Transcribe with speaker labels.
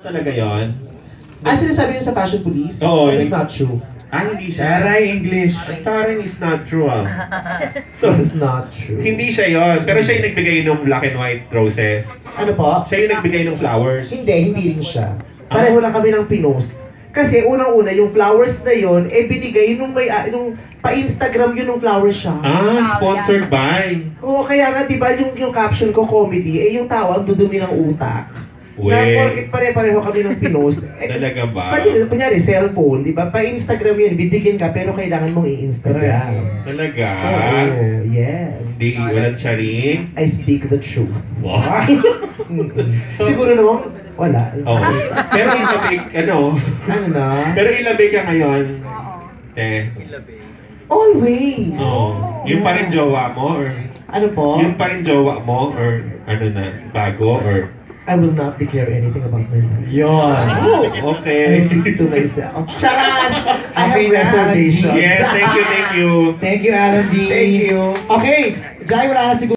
Speaker 1: Talaga yon.
Speaker 2: Sinasabi yun sa Fashion Police?
Speaker 1: Oo.
Speaker 2: It's not true.
Speaker 1: Hindi siya.
Speaker 3: Taray English.
Speaker 1: Taray is not true So,
Speaker 2: It's not true.
Speaker 1: hindi siya yon. Pero siya yung nagbigay ng black and white roses.
Speaker 2: Ano po?
Speaker 1: Siya yung nagbigay ng flowers.
Speaker 2: Hindi rin siya. Pareho lang kami ng pinost. Kasi unang-una, yung flowers na yon, binigay nung nung pa-Instagram yun nung flowers siya.
Speaker 1: Sponsored by.
Speaker 2: Oo, kaya nga, di ba, yung caption ko, comedy, yung tawag, dudumi ng utak. Na porket pare-pareho kami ng pinost.
Speaker 1: Talaga ba?
Speaker 2: Kunyari, cellphone, di ba? Pa-Instagram yun, bibigyan ka, pero kailangan mong i-Instagram.
Speaker 1: Talaga?
Speaker 2: Oo, yes.
Speaker 1: Hindi, walang charing.
Speaker 2: I speak the truth.
Speaker 1: Wow.
Speaker 2: Siguro naman, wala.
Speaker 1: Oh. Pero ilabig,
Speaker 2: Ano na?
Speaker 1: Pero ilabig ka ngayon.
Speaker 2: Always.
Speaker 1: Yung pa rin jowa mo or
Speaker 2: Ano po?
Speaker 1: yung pa rin jowa mo or ano na, bago or
Speaker 2: I will not declare anything about my life.
Speaker 3: Yon.
Speaker 1: oh, okay.
Speaker 2: I keep it to myself. Charas! I have
Speaker 3: Okay na,
Speaker 2: reservations.
Speaker 1: Yes, thank you, thank you.
Speaker 3: Thank you, Alan D.
Speaker 2: Thank you.
Speaker 3: Okay, Jai, wala na siguro.